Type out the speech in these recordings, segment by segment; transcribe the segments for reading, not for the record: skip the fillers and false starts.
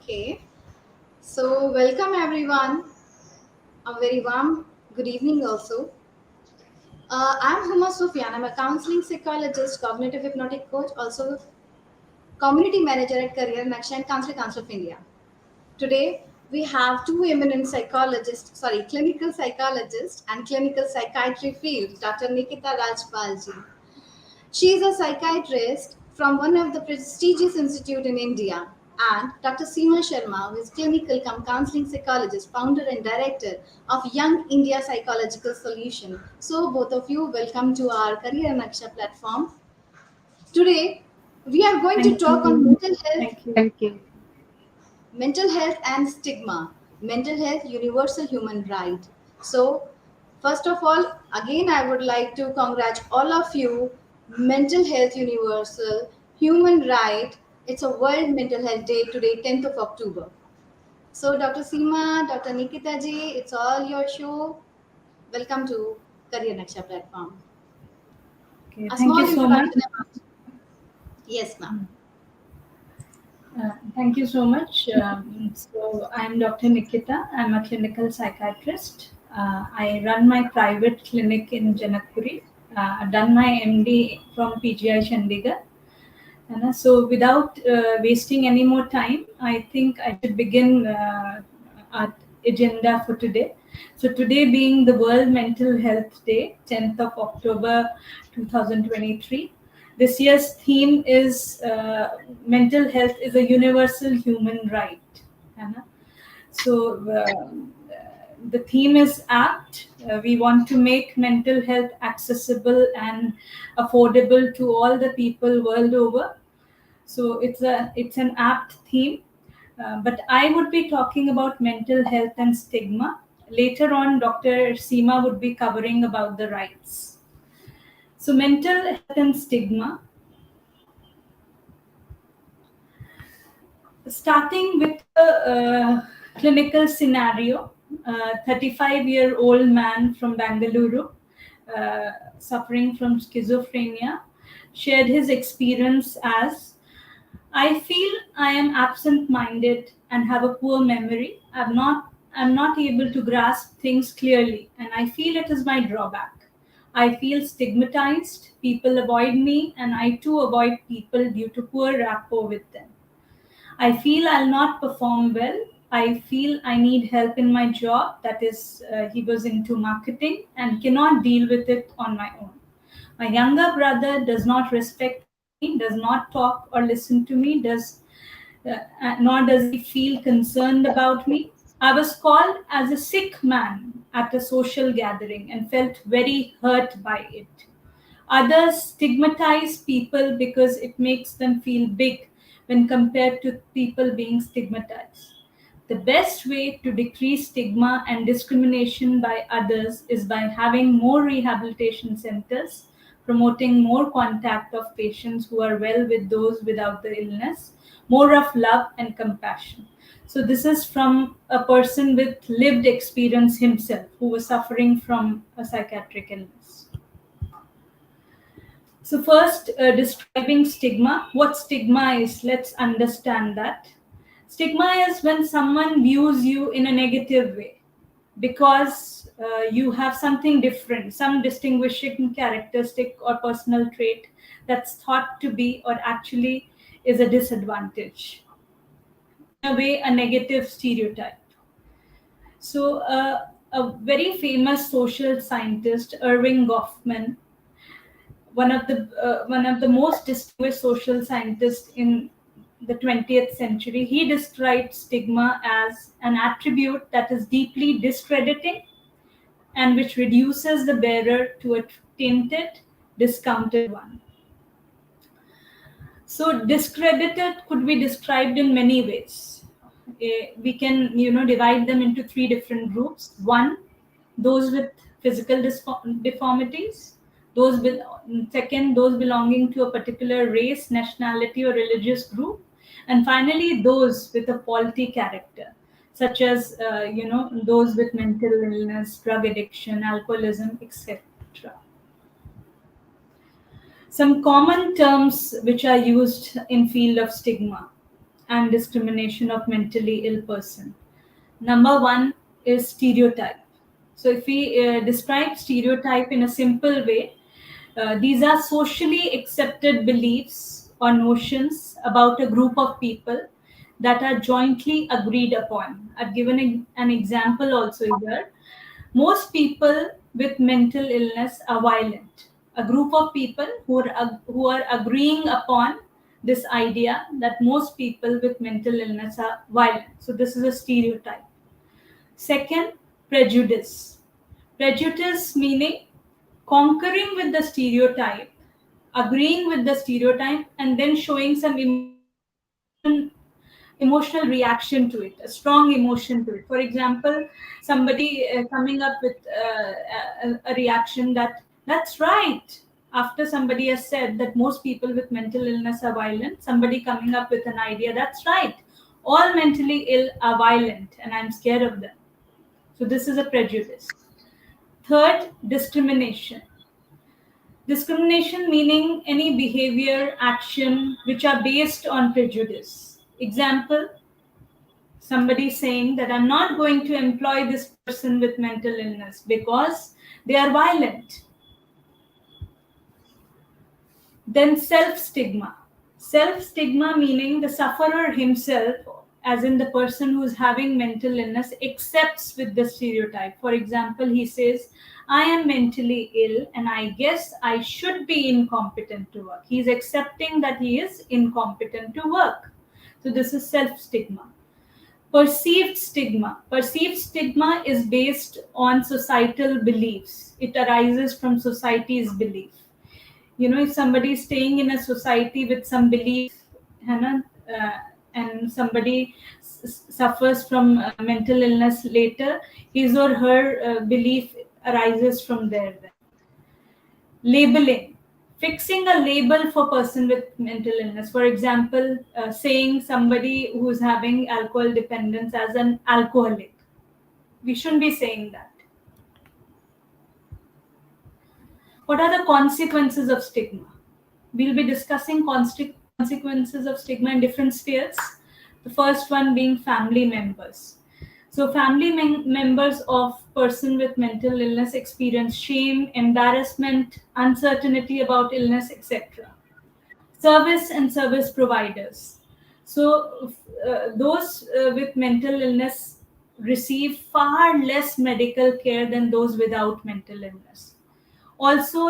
Okay, so welcome everyone. A very warm good evening also. I'm Huma Sufyan. I'm a counseling psychologist, cognitive hypnotic coach, also community manager at Career Naksha and Counselor Council of India. Today we have two eminent clinical psychologists and clinical psychiatry field, Dr. Nikita Rajpalji. She is a psychiatrist from one of the prestigious institute in India, and Dr. Seema Sharma, who is clinical counseling psychologist, founder and director of Young India Psychological Solution. So both of you, welcome to our Career Naksha platform. Today, we are going to Thank talk on you. Thank you. mental health and stigma. Mental health, universal human right. So, first of all, again, I would like to congratulate all of you. Mental health, universal human right. It's a World Mental Health Day today, 10th of October. So, Dr. Seema, Dr. Nikita ji, it's all your show. Welcome to Career Naksha platform. Okay, A thank you small so much. introduction about. Yes, ma'am. Thank you so much. So I'm Dr. Nikita. I'm a clinical psychiatrist. I run my private clinic in Janakpuri. I've done my MD from PGI Chandigarh. So without wasting any more time, I think I should begin our agenda for today. So today being the World Mental Health Day, 10th of October 2023. This year's theme is mental health is a universal human right. है ना? So the theme is apt. We want to make mental health accessible and affordable to all the people world over. So it's an apt theme. But I would be talking about mental health and stigma. Later on, Dr. Seema would be covering about the rights. So mental health and stigma. Starting with a clinical scenario, a 35-year-old man from Bangalore, suffering from schizophrenia, shared his experience as, I feel I am absent-minded and have a poor memory. I'm not able to grasp things clearly, and I feel it is my drawback. I feel stigmatized, people avoid me, and I too avoid people due to poor rapport with them. I feel I'll not perform well. I feel I need help in my job. That is, he was into marketing and cannot deal with it on my own. My younger brother does not respect me, does not talk or listen to me, nor does he feel concerned about me. I was called as a sick man at a social gathering and felt very hurt by it. Others stigmatize people because it makes them feel big when compared to people being stigmatized. The best way to decrease stigma and discrimination by others is by having more rehabilitation centers, promoting more contact of patients who are well with those without the illness, more of love and compassion. So, this is from a person with lived experience himself who was suffering from a psychiatric illness. So, first, describing stigma. What stigma is, let's understand that. Stigma is when someone views you in a negative way because you have something different, some distinguishing characteristic or personal trait that's thought to be or actually is a disadvantage. In a way, a negative stereotype. So, a very famous social scientist, Irving Goffman, one of the most distinguished social scientists in the 20th century, he described stigma as an attribute that is deeply discrediting and which reduces the bearer to a tainted, discounted one. So discredited could be described in many ways. We can, divide them into three different groups. One, those with physical deformities. Second, those belonging to a particular race, nationality, or religious group. And finally, those with a faulty character, such as, those with mental illness, drug addiction, alcoholism, etc. Some common terms which are used in field of stigma. and discrimination of mentally ill person. Number one is stereotype. So if we describe stereotype in a simple way, these are socially accepted beliefs or notions about a group of people that are jointly agreed upon. I've given an example also here. Most people with mental illness are violent. A group of people who are agreeing upon this idea that most people with mental illness are violent. So this is a stereotype. Second, prejudice. Prejudice meaning conquering with the stereotype, agreeing with the stereotype, and then showing some emotional reaction to it, a strong emotion to it. For example, somebody coming up with a reaction that that's right. After somebody has said that most people with mental illness are violent, somebody coming up with an idea that's right. All mentally ill are violent, and I'm scared of them. So this is a prejudice. Third, discrimination. Discrimination meaning any behavior, action which are based on prejudice. Example, somebody saying that I'm not going to employ this person with mental illness because they are violent. Then self stigma. Self stigma meaning the sufferer himself, as in the person who is having mental illness, accepts with the stereotype. For example, he says, I am mentally ill and I guess I should be incompetent to work. He is accepting that he is incompetent to work. So this is self stigma. Perceived stigma. Perceived stigma is based on societal beliefs. It arises from society's belief. You know, if somebody is staying in a society with some belief, है ना, and somebody suffers from mental illness later, his or her belief arises from there. Labeling. Fixing a label for person with mental illness. For example, saying somebody who's having alcohol dependence as an alcoholic. We shouldn't be saying that. What are the consequences of stigma? We'll be discussing consequences of stigma in different spheres. The first one being family members. So family members of person with mental illness experience shame, embarrassment, uncertainty about illness, etc. Service and service providers. So those with mental illness receive far less medical care than those without mental illness. Also,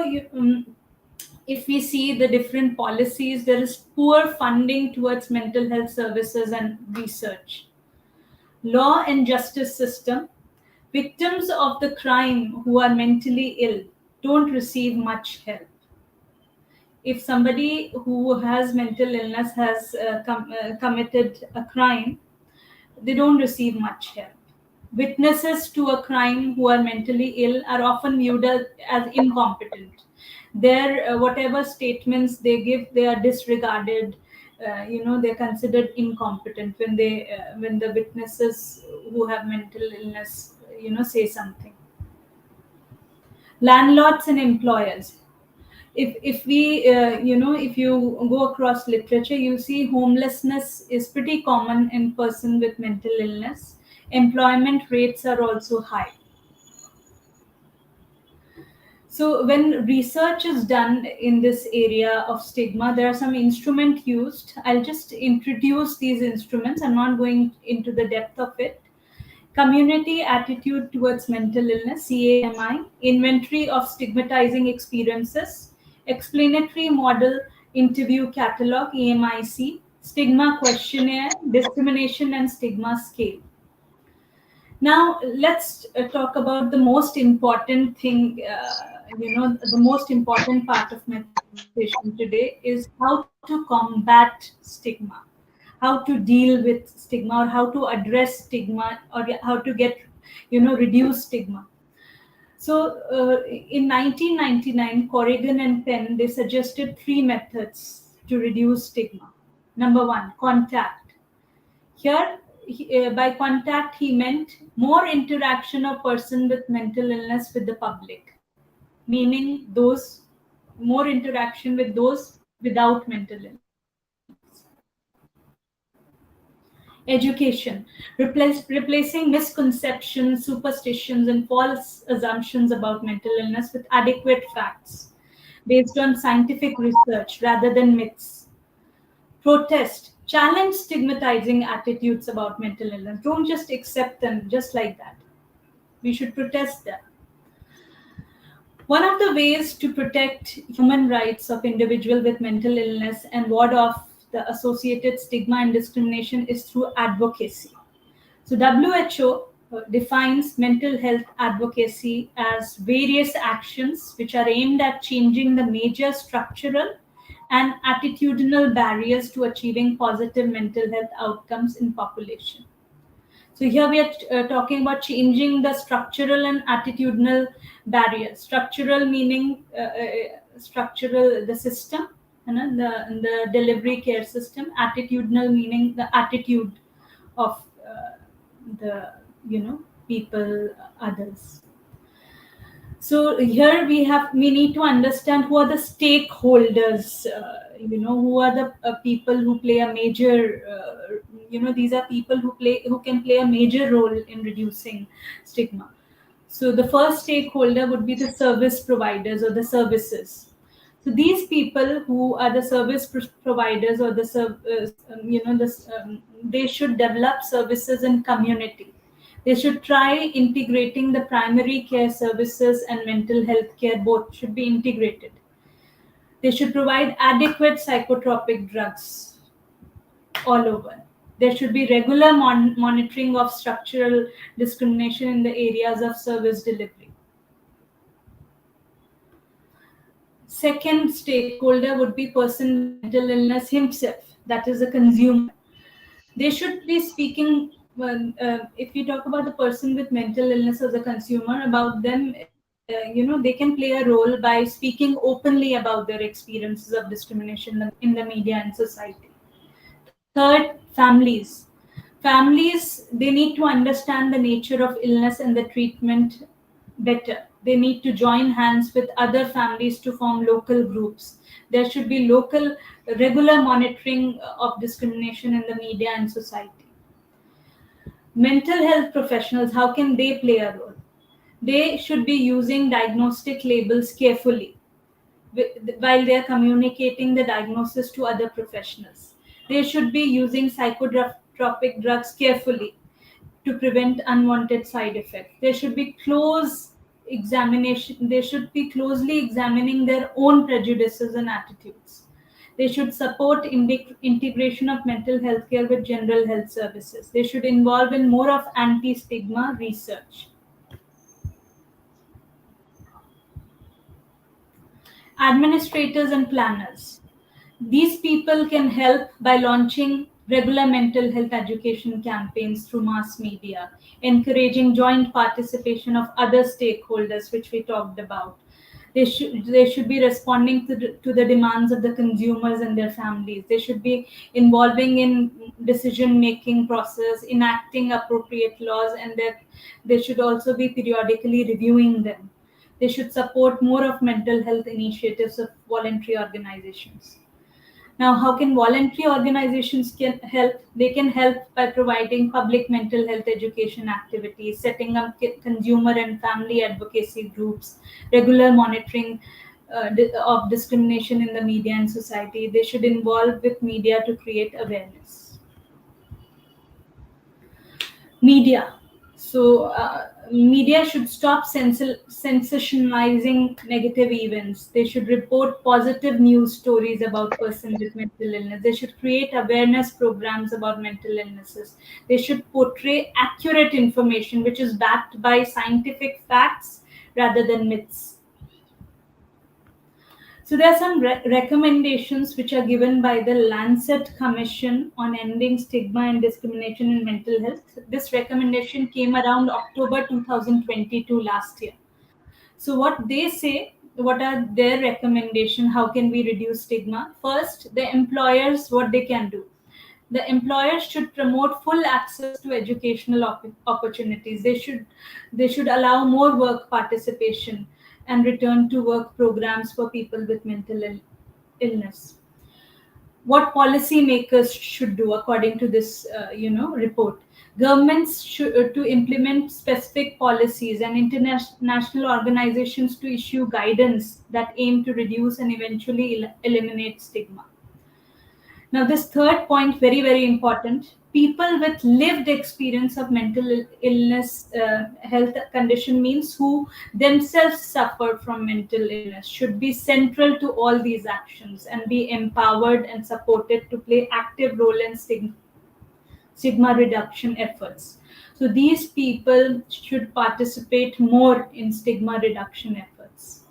if we see the different policies, there is poor funding towards mental health services and research. Law and justice system. Victims of the crime who are mentally ill don't receive much help. If somebody who has mental illness has committed a crime, they don't receive much help. Witnesses to a crime who are mentally ill are often viewed as incompetent. Their whatever statements they give, they are disregarded. They're considered incompetent when the witnesses who have mental illness, say something. Landlords and employers. If we if you go across literature, you see homelessness is pretty common in person with mental illness. Employment rates are also high. So when research is done in this area of stigma, there are some instruments used. I'll just introduce these instruments. I'm not going into the depth of it. Community attitude towards mental illness, CAMI, inventory of stigmatizing experiences, explanatory model interview catalog, AMIC, stigma questionnaire, discrimination and stigma scale. Now let's talk about the most important thing, the most important part of my presentation today is how to combat stigma, how to deal with stigma, or how to address stigma, or how to get, reduce stigma. So in 1999, Corrigan and Penn, they suggested 3 methods to reduce stigma. Number 1, contact. Here, by contact, he meant more interaction of person with mental illness with the public, meaning those more interaction with those without mental illness. Education, replacing misconceptions, superstitions, and false assumptions about mental illness with adequate facts based on scientific research rather than myths. Protest, challenge stigmatizing attitudes about mental illness. Don't just accept them just like that. We should protest them. One of the ways to protect human rights of individuals with mental illness and ward off the associated stigma and discrimination is through advocacy. So WHO defines mental health advocacy as various actions which are aimed at changing the major structural and attitudinal barriers to achieving positive mental health outcomes in population. So here we are talking about changing the structural and attitudinal barriers. Structural meaning structural the system, the delivery care system. Attitudinal meaning the attitude of the people, others. So here we need to understand who are the stakeholders, who are the people who play a major these are people who can play a major role in reducing stigma. So the first stakeholder would be the service providers or the services. So these people who are the service providers or the they should develop services in community. They should try integrating the primary care services and mental health care, both should be integrated. They should provide adequate psychotropic drugs all over. There should be regular monitoring of structural discrimination in the areas of service delivery. Second stakeholder would be person with mental illness himself, that is a consumer. They should be speaking, if we talk about the person with mental illness as a consumer, about them, they can play a role by speaking openly about their experiences of discrimination in the media and society. Third, families. Families, they need to understand the nature of illness and the treatment better. They need to join hands with other families to form local groups. There should be local, regular monitoring of discrimination in the media and society. Mental health professionals, how can they play a role? They should be using diagnostic labels carefully while they are communicating the diagnosis to other professionals. They should be using psychotropic drugs carefully to prevent unwanted side effects. They should be they should be closely examining their own prejudices and attitudes. They should support integration of mental health care with general health services. They should involve in more of anti-stigma research. Administrators and planners. These people can help by launching regular mental health education campaigns through mass media, encouraging joint participation of other stakeholders, which we talked about. They should be responding to the demands of the consumers and their families. They should be involving in decision-making process, enacting appropriate laws, and they should also be periodically reviewing them. They should support more of mental health initiatives of voluntary organizations. Now, how can voluntary organizations can help? They can help by providing public mental health education activities, setting up consumer and family advocacy groups, regular monitoring of discrimination in the media and society. They should involve with media to create awareness. Media. So, media should stop sensationalizing negative events. They should report positive news stories about persons with mental illness. They should create awareness programs about mental illnesses. They should portray accurate information which is backed by scientific facts rather than myths. So there are some recommendations which are given by the Lancet Commission on Ending Stigma and Discrimination in Mental Health. This recommendation came around October 2022 last year. So what they say, what are their recommendations? How can we reduce stigma? First, the employers, what they can do. The employers should promote full access to educational opportunities. They should allow more work participation and return to work programs for people with mental illness. what policymakers should do according to this report. Governments should to implement specific policies, and international organizations to issue guidance that aim to reduce and eventually eliminate stigma. Now, this third point, very, very important. People with lived experience of mental illness, health condition means who themselves suffer from mental illness should be central to all these actions and be empowered and supported to play active role in stigma reduction efforts. So these people should participate more in stigma reduction efforts.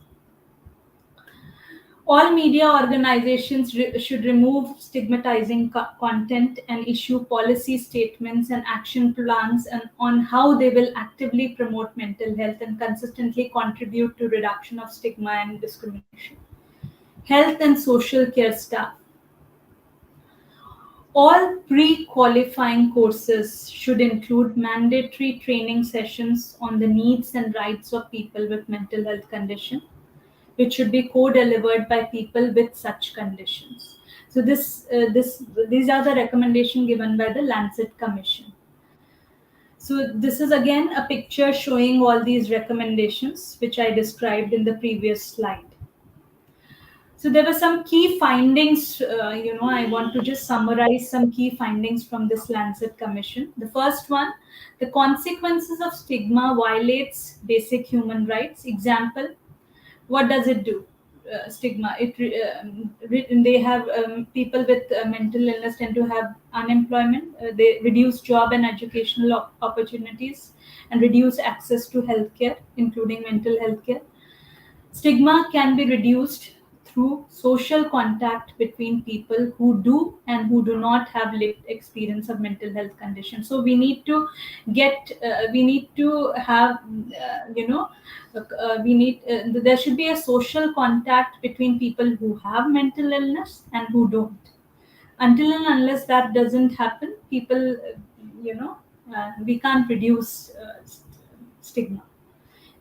All media organizations should remove stigmatizing content and issue policy statements and action plans on how they will actively promote mental health and consistently contribute to reduction of stigma and discrimination. Health and social care staff. All pre-qualifying courses should include mandatory training sessions on the needs and rights of people with mental health condition, which should be co-delivered by people with such conditions. So these are the recommendations given by the Lancet Commission. So this is again a picture showing all these recommendations, which I described in the previous slide. So there were some key findings. I want to just summarize some key findings from this Lancet Commission. The first one, the consequences of stigma violates basic human rights. Example, what does it do? Stigma. They have people with mental illness tend to have unemployment. They reduce job and educational opportunities and reduce access to healthcare, including mental health care. Stigma can be reduced through social contact between people who do and who do not have lived experience of mental health condition. So we need to have, there should be a social contact between people who have mental illness and who don't. Until and unless that doesn't happen, people, we can't reduce stigma.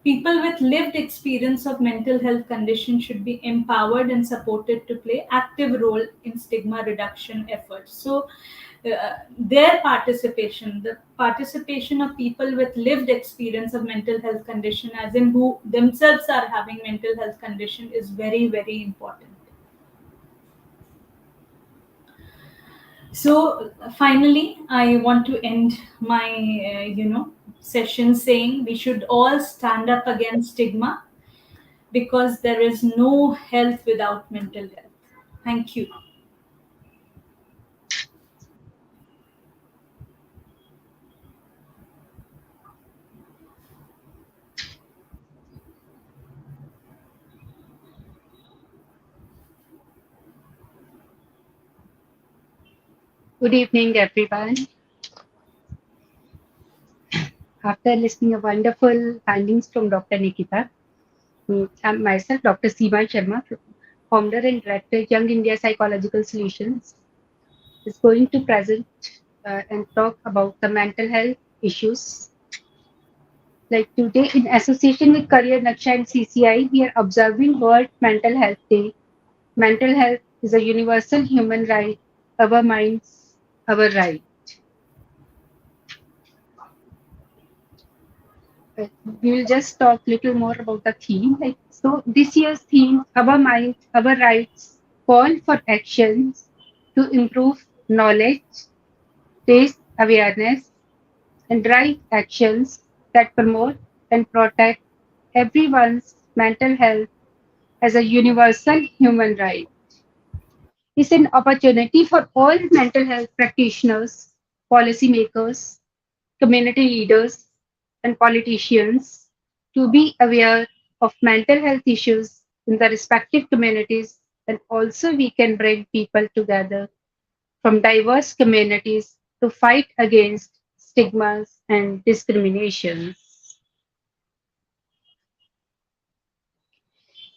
People with lived experience of mental health condition should be empowered and supported to play active role in stigma reduction efforts. So their participation, the participation of people with lived experience of mental health condition, as in who themselves are having mental health condition, is very, very important. So finally, I want to end my session saying we should all stand up against stigma, because there is no health without mental health. Thank you. Good evening, everyone. After listening a wonderful findings from Dr. Nikita, I'm myself, Dr. Seema Sharma, founder and director, Young India Psychological Solutions, is going to present and talk about the mental health issues. Like today, in association with Career Naksha and CCI, we are observing World Mental Health Day. Mental health is a universal human right. Our minds, our right. We will just talk a little more about the theme. So this year's theme, Our Mind, Our Rights, call for actions to improve knowledge, raise awareness, and drive actions that promote and protect everyone's mental health as a universal human right. It's an opportunity for all mental health practitioners, policymakers, community leaders, and politicians to be aware of mental health issues in the respective communities, and also we can bring people together from diverse communities to fight against stigmas and discriminations.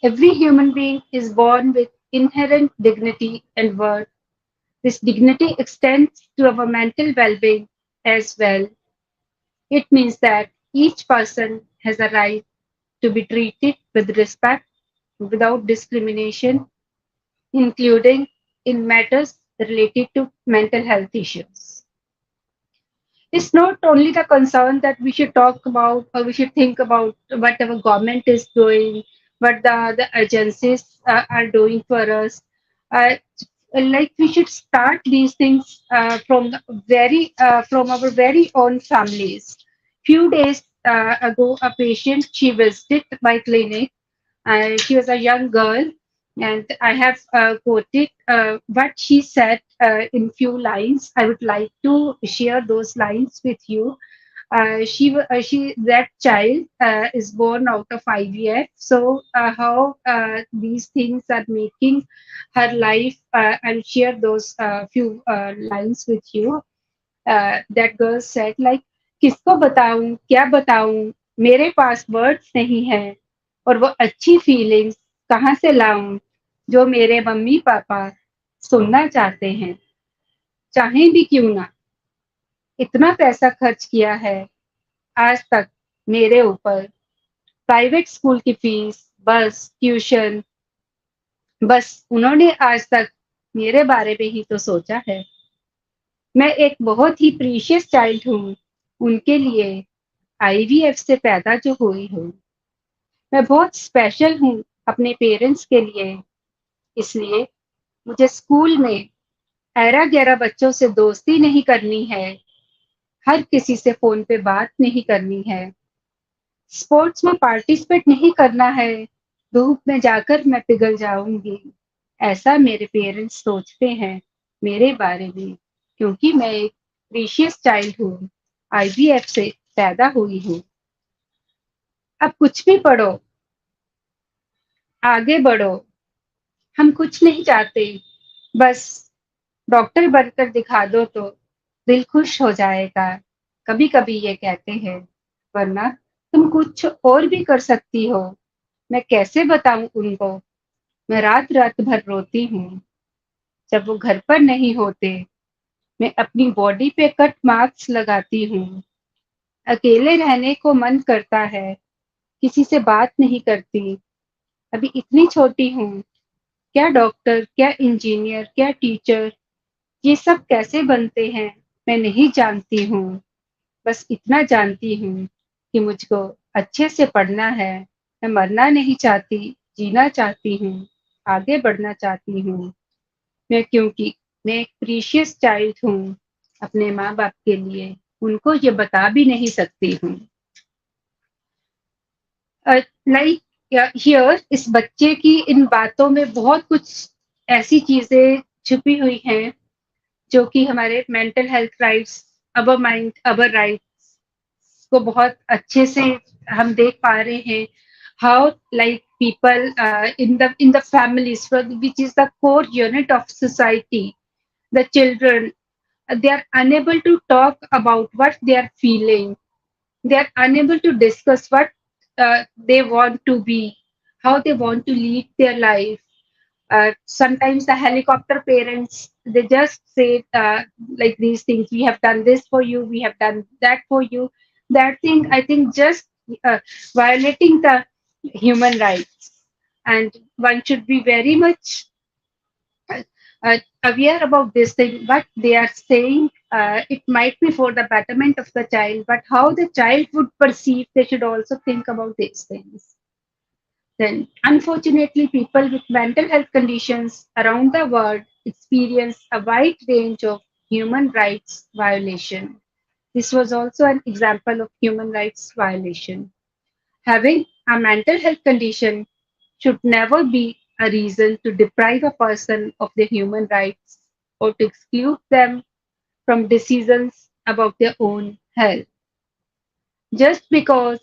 Every human being is born with inherent dignity and worth. This dignity extends to our mental well-being as well. It means that each person has a right to be treated with respect without discrimination, including in matters related to mental health issues. It's not only the concern that we should talk about or we should think about what our government is doing, what the agencies are doing for us. Uh, like we should start these things from our very own families. Few days ago, a patient she visited my clinic. She was a young girl, and I have quoted what she said in few lines. I would like to share those lines with you. She that child is born out of IVF. So how these things are making her life. I'll share those few lines with you. That girl said like, किसको बताऊं क्या बताऊं मेरे पास words नहीं है और वो अच्छी फीलिंग्स कहाँ से लाऊं जो मेरे मम्मी पापा सुनना चाहते हैं चाहे भी क्यों ना इतना पैसा खर्च किया है आज तक मेरे ऊपर प्राइवेट स्कूल की फीस बस ट्यूशन बस उन्होंने आज तक मेरे बारे में ही तो सोचा है मैं एक बहुत ही प्रीशियस चाइल्ड हूँ उनके लिए आईवीएफ से पैदा जो हुई हूँ मैं बहुत स्पेशल हूँ अपने पेरेंट्स के लिए इसलिए मुझे स्कूल में ऐरा गैरा बच्चों से दोस्ती नहीं करनी है हर किसी से फोन पे बात नहीं करनी है स्पोर्ट्स में पार्टिसिपेट नहीं करना है धूप में जाकर मैं पिघल जाऊंगी ऐसा मेरे पेरेंट्स सोचते हैं मेरे बारे में क्योंकि मैं एक प्रीशियस चाइल्ड हूँ आईवीएफ से पैदा हुई हूँ अब कुछ भी पढ़ो आगे बढ़ो हम कुछ नहीं चाहते बस डॉक्टर बनकर दिखा दो तो दिल खुश हो जाएगा कभी कभी ये कहते हैं वरना तुम कुछ और भी कर सकती हो मैं कैसे बताऊं उनको मैं रात रात भर रोती हूँ जब वो घर पर नहीं होते मैं अपनी बॉडी पे कट मार्क्स लगाती हूँ अकेले रहने को मन करता है किसी से बात नहीं करती अभी इतनी छोटी हूँ क्या डॉक्टर क्या इंजीनियर क्या टीचर ये सब कैसे बनते हैं मैं नहीं जानती हूँ बस इतना जानती हूँ कि मुझको अच्छे से पढ़ना है मैं मरना नहीं चाहती जीना चाहती हूँ आगे बढ़ना चाहती हूँ मैं क्योंकि मैं एक प्रीशियस चाइल्ड हूँ अपने माँ बाप के लिए उनको ये बता भी नहीं सकती हूँ लाइक हियर इस बच्चे की इन बातों में बहुत कुछ ऐसी चीजें छुपी हुई हैं जो कि हमारे mental health rights our mind our rights को बहुत अच्छे से हम देख पा रहे हैं how like people in the families which is the core unit of society the children they are unable to talk about what they are feeling they are unable to discuss what they want to be how they want to lead their life sometimes the helicopter parents they just say like these things we have done this for you we have done that for you that thing I think just uh, violating the human rights and one should be very much aware about this thing what they are saying it might be for the betterment of the child but how the child would perceive they should also think about these things then, unfortunately, people with mental health conditions around the world experience a wide range of human rights violation. This was also an example of human rights violation. Having a mental health condition should never be a reason to deprive a person of their human rights or to exclude them from decisions about their own health. Just because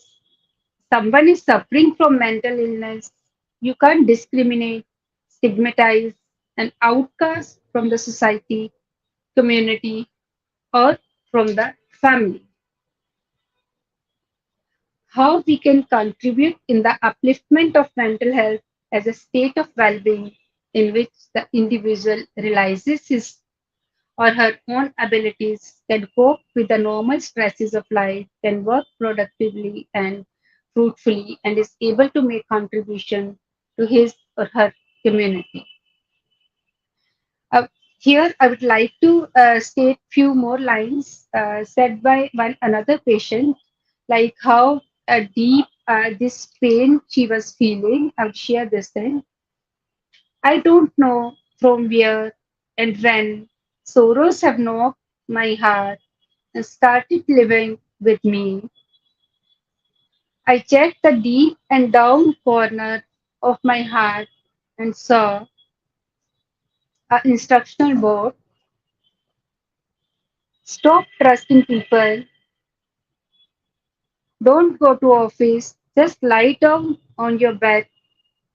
someone is suffering from mental illness, you can't discriminate, stigmatize, and outcast from the society, community, or from the family. How we can contribute in the upliftment of mental health as a state of well being in which the individual realizes his or her own abilities, can cope with the normal stresses of life, can work productively and fruitfully, and is able to make contribution to his or her community. Uh, Here, I would like to state few more lines said by one another patient, like how deep this pain she was feeling. I would share this thing. I don't know from where and when sorrows have knocked my heart and started living with me. I checked the deep and down corner of my heart and saw an instructional board. Stop trusting people. Don't go to office. Just lie down on your bed,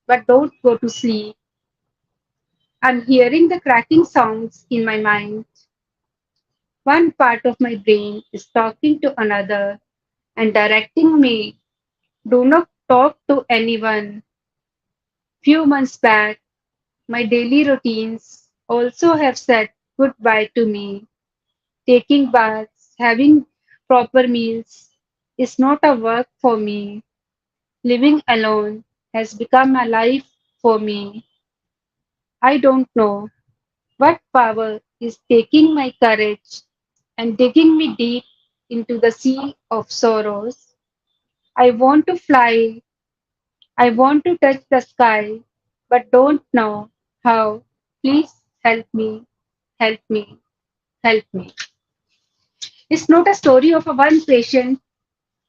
but don't go to sleep. I'm hearing the cracking sounds in my mind. One part of my brain is talking to another and directing me. Do not talk to anyone. Few months back, my daily routines also have said goodbye to me. Taking baths, having proper meals is not a work for me. Living alone has become a life for me. I don't know what power is taking my courage and digging me deep into the sea of sorrows. I want to fly, I want to touch the sky, but don't know how. Please help me, help me, help me. It's not a story of a one patient.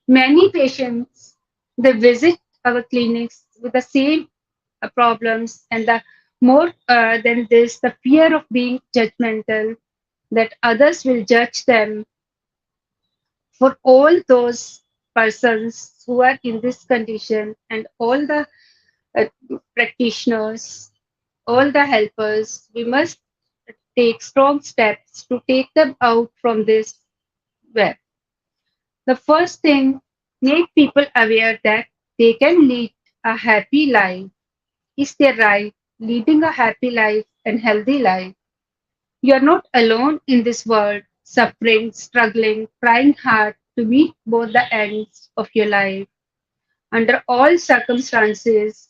Many patients they visit our clinics with the same problems, and the more than this, the fear of being judgmental, that others will judge them. For all those persons who are in this condition, and all the uh, practitioners, all the helpers, we must take strong steps to take them out from this web. The first thing, make people aware that they can lead a happy life. Is their right, leading a happy life and healthy life. You are not alone in this world, suffering, struggling, trying hard to meet both the ends of your life. Under all circumstances,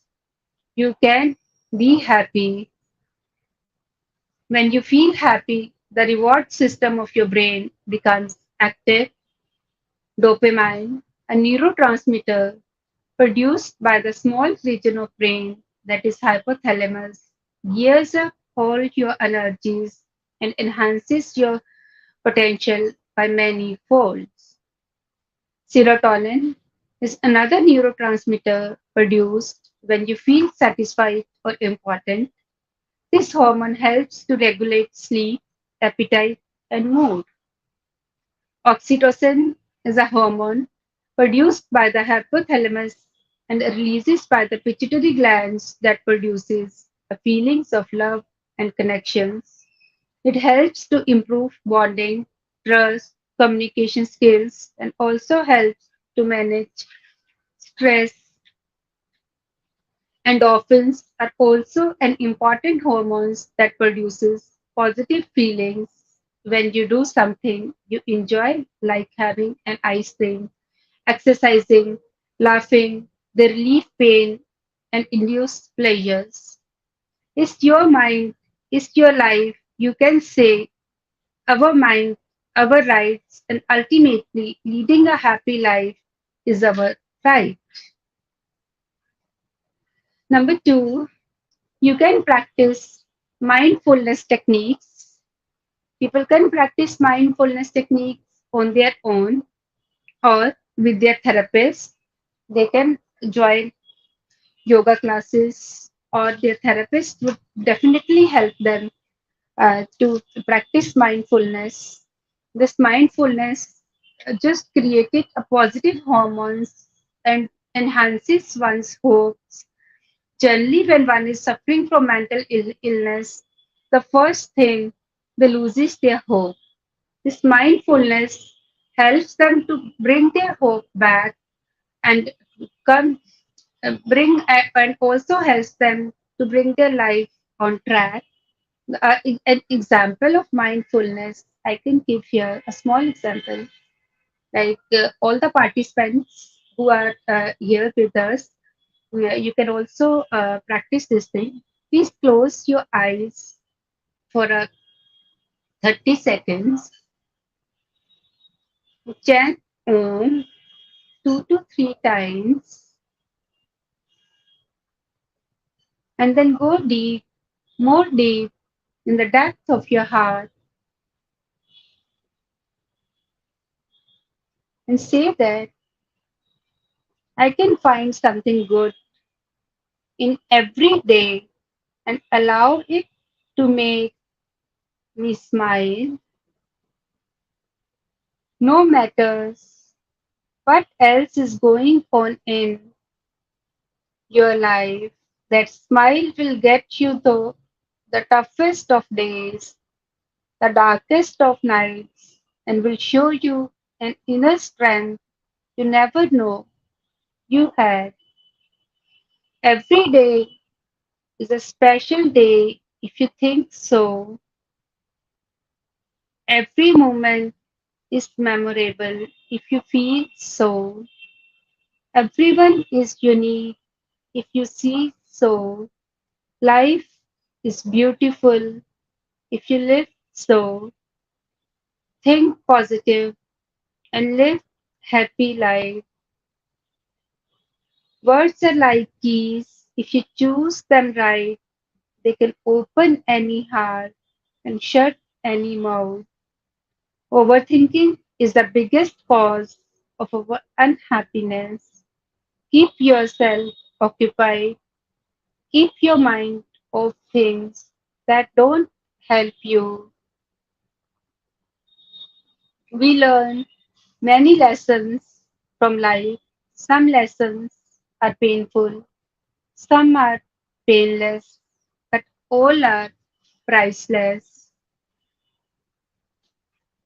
you can be happy. When you feel happy, the reward system of your brain becomes active. Dopamine, a neurotransmitter produced by the small region of brain that is hypothalamus, gears up all your energies and enhances your potential by many folds. Serotonin is another neurotransmitter produced when you feel satisfied or important. This hormone helps to regulate sleep, appetite, and mood. Oxytocin is a hormone produced by the hypothalamus and releases by the pituitary glands that produces the feelings of love and connections. It helps to improve bonding, trust, communication skills, and also helps to manage stress. Endorphins are also an important hormones that produces positive feelings when you do something you enjoy, like having an ice cream, exercising, laughing. They relieve pain and induce pleasures. It's your mind, it's your life. You can say our mind, our rights, and ultimately leading a happy life is our right. Number two, you can practice mindfulness techniques. People can practice mindfulness techniques on their own or with their therapist. They can join yoga classes, or their therapist would definitely help them to practice mindfulness. This mindfulness just created a positive hormones and enhances one's hopes. Generally, when one is suffering from mental illness, the first thing they loses their hope. This mindfulness helps them to bring their hope back and come and also helps them to bring their life on track. An example of mindfulness, I can give here a small example. Like all the participants who are here with us, you can also practice this thing. Please close your eyes for a 30 seconds, chant Om 2 to 3 times, and then go deep, more deep in the depth of your heart and say that I can find something good in every day and allow it to make me smile no matters what else is going on in your life. That smile will get you through the toughest of days, the darkest of nights, and will show you an inner strength you never know you had. Every day is a special day if you think so. Every moment is memorable if you feel so. Everyone is unique if you see so. Life is beautiful if you live so. Think positive and live happy life. Words are like keys. If you choose them right, they can open any heart and shut any mouth. Overthinking is the biggest cause of our unhappiness. Keep yourself occupied. Keep your mind off things that don't help you. We learn many lessons from life. Some lessons are painful, some are painless, but all are priceless.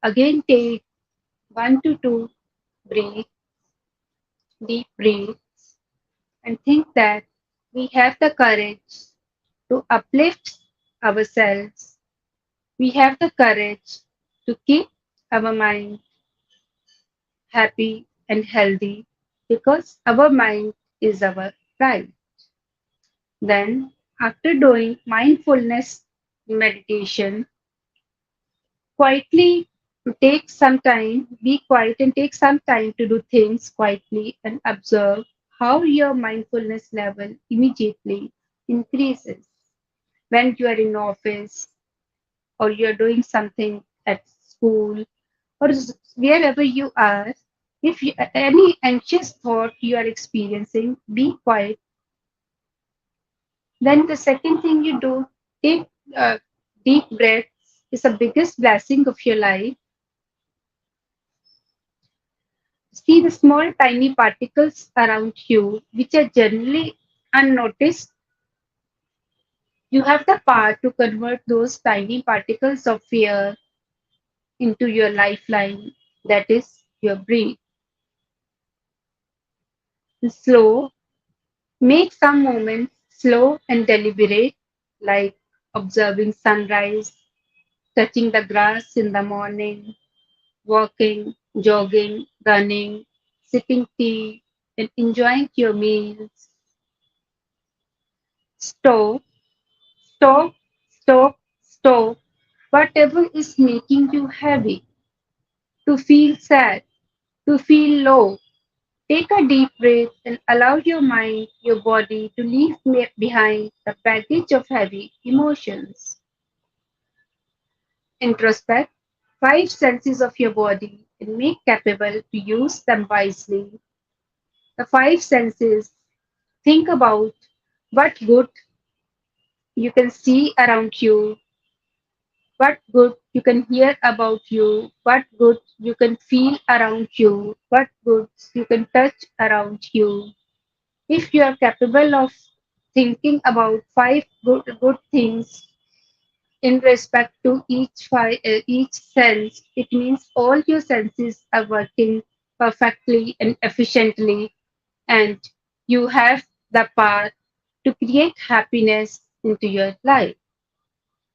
Again, take 1 to 2 breath, deep breaths, and think that we have the courage to uplift ourselves. We have the courage to keep our mind happy and healthy because our mind is our pride. Then, after doing mindfulness meditation, quietly take some time, be quiet and take some time to do things quietly and observe how your mindfulness level immediately increases when you are in office or you are doing something at school or wherever you are. If you, any anxious thought you are experiencing, be quiet. Then the second thing you do, take deep breaths is the biggest blessing of your life. See the small tiny particles around you, which are generally unnoticed. You have the power to convert those tiny particles of fear into your lifeline, that is your breath. Slow, make some moments slow and deliberate, like observing sunrise, touching the grass in the morning, walking, jogging, running, sipping tea, and enjoying your meals. Stop, stop, stop, stop. Whatever is making you heavy, to feel sad, to feel low, take a deep breath and allow your mind, your body to leave behind the baggage of heavy emotions. Introspect five senses of your body and make capable to use them wisely. The five senses, think about what good you can see around you, what good you can hear about you, what good you can feel around you, what good you can touch around you. If you are capable of thinking about five good things in respect to each sense, it means all your senses are working perfectly and efficiently, and you have the power to create happiness into your life.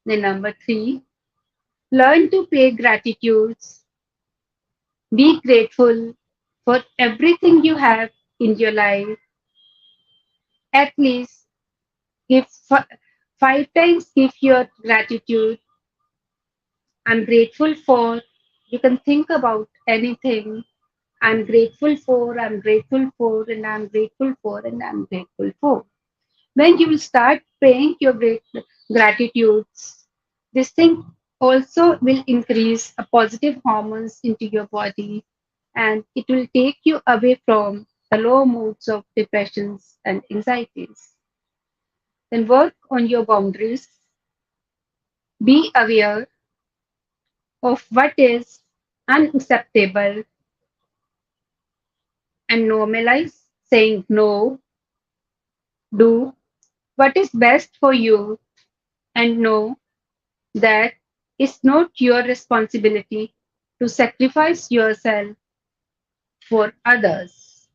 Then number three, learn to pay gratitudes. Be grateful for everything you have in your life. At least give 5 times give your gratitude. I'm grateful for. You can think about anything. I'm grateful for, I'm grateful for, and I'm grateful for, and I'm grateful for. When you will start praying your gratitudes, this thing also will increase a positive hormones into your body, and it will take you away from the low moods of depressions and anxieties. Then work on your boundaries. Be aware of what is unacceptable and normalize saying no. Do what is best for you and know that it's not your responsibility to sacrifice yourself for others.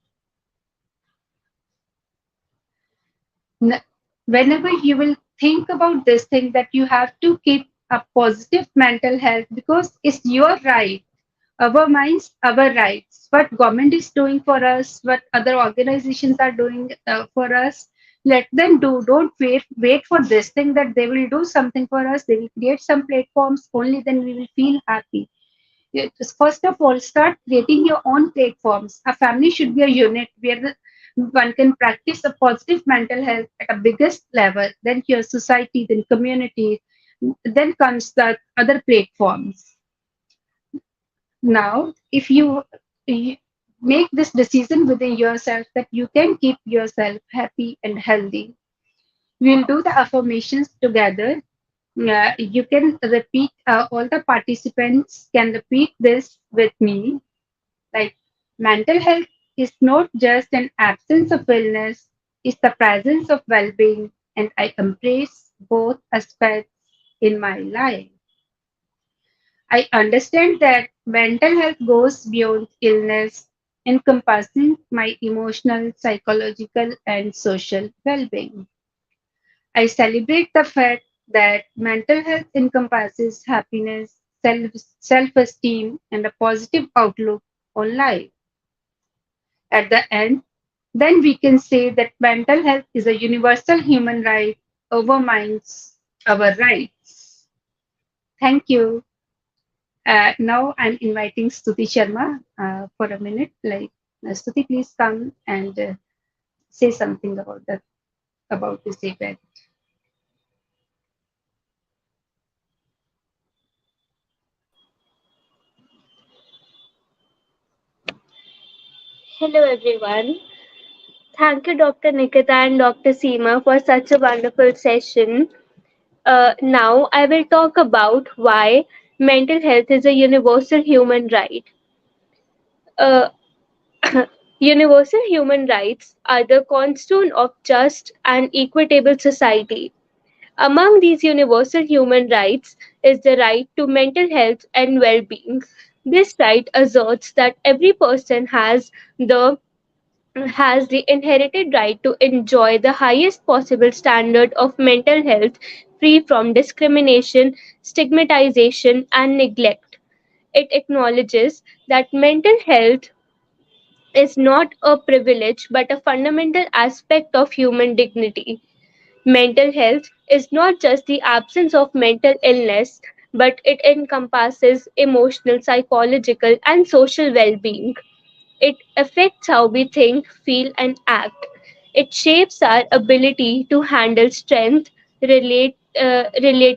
N- Whenever you will think about this thing, that you have to keep a positive mental health, because it's your right, our minds, our rights. What government is doing for us, what other organizations are doing for us, let them do. Don't wait for this thing that they will do something for us. They will create some platforms. Only then we will feel happy. First of all, start creating your own platforms. A family should be a unit where one can practice a positive mental health at a biggest level, then your society, then community, then comes the other platforms. Now, if you make this decision within yourself that you can keep yourself happy and healthy, we'll do the affirmations together. You can repeat, all the participants can repeat this with me. Like, mental health is not just an absence of illness, it's the presence of well being, and I embrace both aspects in my life. I understand that mental health goes beyond illness, encompassing my emotional, psychological, and social well being. I celebrate the fact that mental health encompasses happiness, self esteem, and a positive outlook on life. At the end, then we can say that mental health is a universal human right over minds, our rights. Thank you. Now I'm inviting Stuti Sharma for a minute. Stuti, please come and say something about this event. Hello everyone. Thank you, Dr. Nikita and Dr. Seema, for such a wonderful session. Now, I will talk about why mental health is a universal human right. Uh, Universal human rights are the cornerstone of just and equitable society. Among these universal human rights is the right to mental health and well being. This right asserts that every person the inherited right to enjoy the highest possible standard of mental health free from discrimination, stigmatization, and neglect. It acknowledges that mental health is not a privilege but a fundamental aspect of human dignity. Mental health is not just the absence of mental illness, but it encompasses emotional, psychological, and social well being. It affects how we think, feel, and act. It shapes our ability to handle strength, relate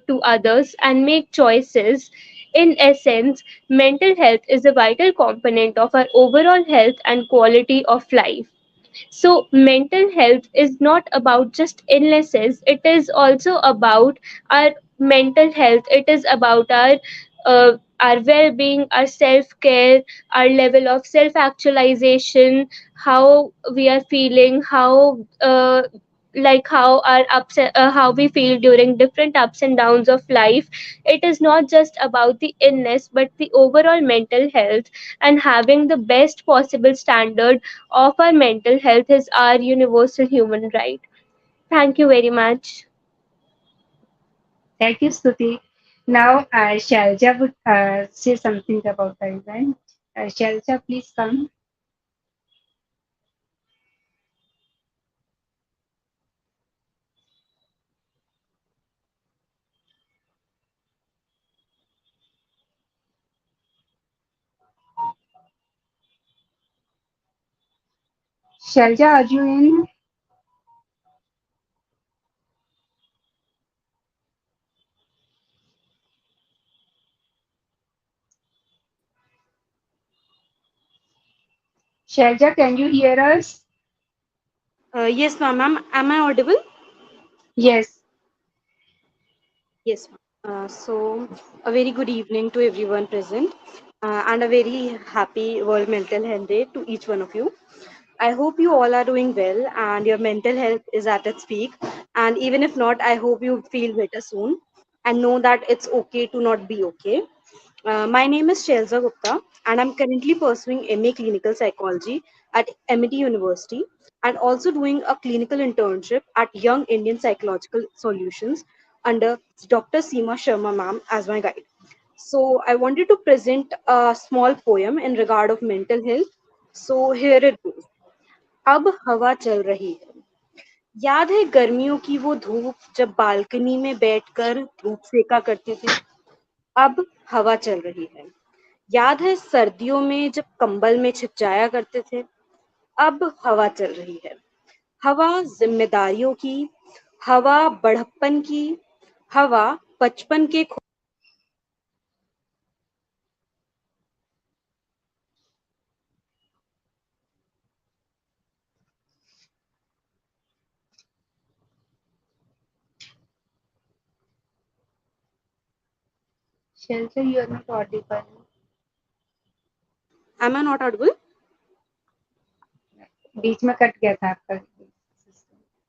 to others, and make choices. In essence, mental health is a vital component of our overall health and quality of life. So, mental health is not about just illnesses, it is also about our mental health, it is about our well being, our self care, our level of self actualization, how we are feeling, how we feel during different ups and downs of life. It is not just about the illness but the overall mental health, and having the best possible standard of our mental health is our universal human right. Thank you very much. Thank you, Stuti. Now, Shalja would say something about the event. Shalja, please come. Shelja, are you in? Shelja, can you hear us? Yes, ma'am. Am I audible? Yes. Yes, ma'am. So, a very good evening to everyone present, and a very happy World Mental Health Day to each one of you. I hope you all are doing well and your mental health is at its peak. And even if not, I hope you feel better soon and know that it's okay to not be okay. My name is Shelza Gupta, and I'm currently pursuing MA Clinical Psychology at MIT University and also doing a clinical internship at Young Indian Psychological Solutions under Dr. Seema Sharma ma'am as my guide. So I wanted to present a small poem in regard of mental health. So here it goes. अब हवा चल रही है. याद है गर्मियों की वो धूप जब बालकनी में बैठकर धूप सेका करते थे. अब हवा चल रही है. याद है सर्दियों में जब कंबल में छिप जाया करते थे. अब हवा चल रही है. हवा जिम्मेदारियों की, हवा बढ़प्पन की, हवा बचपन के Shelja, you are not audible. Am I not audible? बीच में कट गया था आपका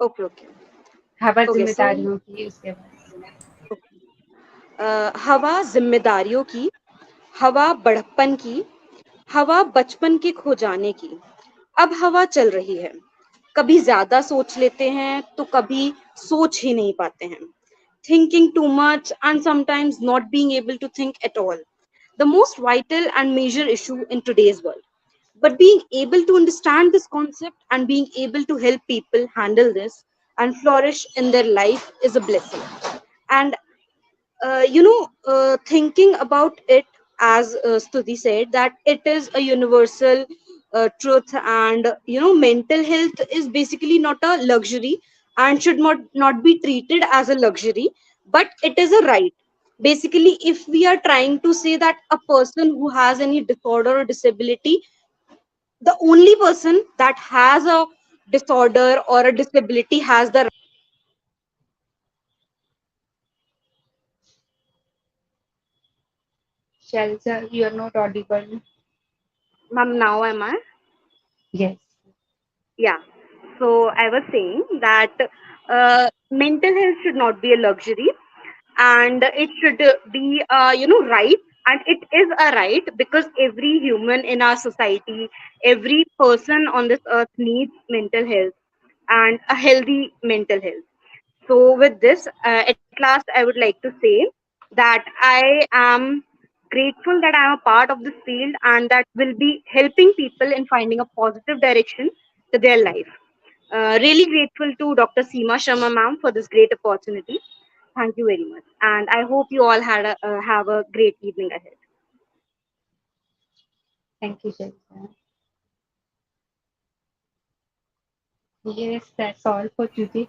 Okay, okay. हवा Okay, so जिम्मेदारियों की उसके बाद हवा जिम्मेदारियों की, हवा बढ़प्पन की, हवा बचपन के खो जाने की. अब हवा चल रही है. कभी ज्यादा सोच लेते हैं तो कभी सोच ही नहीं पाते हैं. Thinking too much and sometimes not being able to think at all. The most vital and major issue in today's world. But being able to understand this concept and being able to help people handle this and flourish in their life is a blessing. And thinking about it, as Stuti said, that it is a universal truth, and mental health is basically not a luxury and should not be treated as a luxury, but it is a right. Basically, if we are trying to say that a person who has any disorder or disability, the only person that has a disorder or a disability has the. Shelja, you are not audible. Ma'am, now am I? Yes. Yeah. So I was saying that mental health should not be a luxury, and it should be, right. And it is a right because every human in our society, every person on this earth needs mental health and a healthy mental health. So, with this, at last, I would like to say that I am grateful that I am a part of this field and that will be helping people in finding a positive direction to their life. Really grateful to Dr. Seema Sharma ma'am for this great opportunity. Thank you very much. And I hope you all have a great evening ahead. Thank you, Shelja. Yes, that's all for today.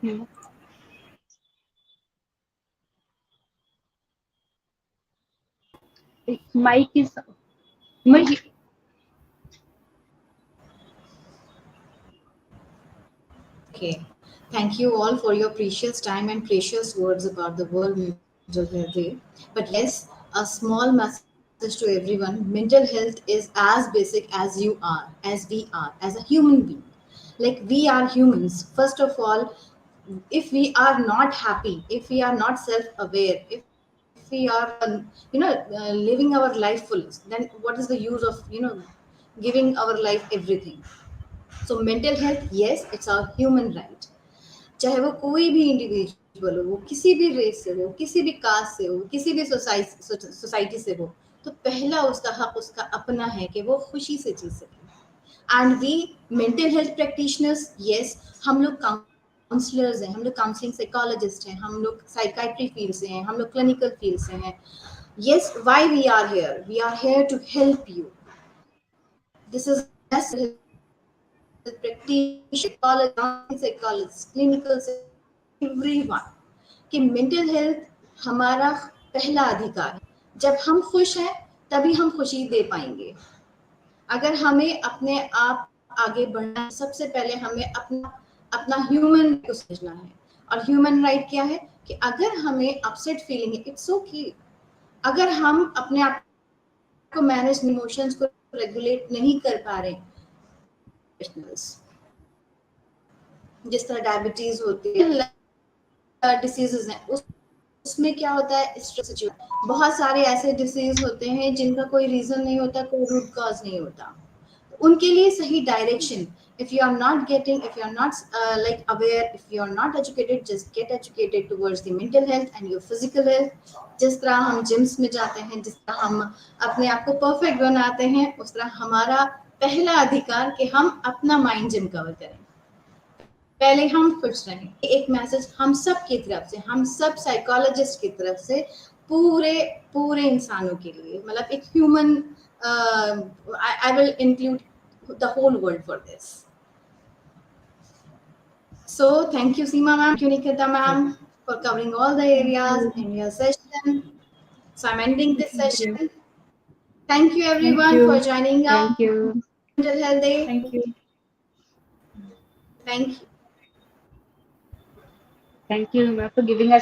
Mike is. Mike, Okay. Thank you all for your precious time and precious words about the World Mental Health Day. But yes, a small message to everyone: mental health is as basic as you are, as we are, as a human being. Like we are humans. First of all, if we are not happy, if we are not self-aware, if we are living our life full, then what is the use of giving our life everything? So mental health, yes, it's our human right. चाहे वो कोई भी individual हो, वो किसी भी race से हो, किसी भी कास्ट से हो, किसी भी सोसाइटी से हो, तो पहला उसका हक उसका अपना है कि वो खुशी से जी सके. And we mental health practitioners, yes, हम लोग काउंसलर्स हैं, हम लोग काउंसलिंग साइकोलॉजिस्ट हैं, हम लोग साइकाट्री फील्ड से हैं, हम लोग क्लिनिकल फील्ड से हैं. Yes, why we are here? We are here to help you. This is a message practitioners, psychologists, clinical everyone कि मेंटल हेल्थ हमारा पहला अधिकार है. जब हम खुश हैं तभी हम खुशी दे पाएंगे. अगर हमें अपने आप आगे बढ़ना है, सबसे पहले हमें अपना ह्यूमन को समझना है. और ह्यूमन राइट क्या है कि अगर हमें अपसेट फीलिंग है, इट्स ओके. अगर हम अपने आप को मैनेज, इमोशंस को रेगुलेट नहीं कर पा रहे, जिस तरह डायबिटीज होती है, डिसीजेस हैं, उसमें क्या होता है, स्ट्रेस. बहुत सारे ऐसे डिसीज होते हैं जिनका कोई रीजन नहीं होता, कोई रूट कॉज नहीं होता. उनके लिए सही direction, if you are not getting, if you are not like aware, if you are not educated, just get educated towards the mental health and your physical health. जिस तरह हम जिम्स में जाते हैं, जिस तरह हम अपने आप को परफेक्ट बनाते हैं, उस तरह हमारा पहला अधिकार कि हम अपना माइंड जिम कवर करें. पहले हम खुश रहें. एक मैसेज हम सब की तरफ से, हम सब साइकोलॉजिस्ट की तरफ से पूरे इंसानों के लिए, मतलब एक human, I will include the whole world for this. So thank you Seema ma'am, thank you Nikita ma'am for covering all the areas in your session. So I'm ending this session. Thank you everyone you. for joining us. Thank you. Mental Health Day. Thank you. Thank you. Thank you, Huma, for giving us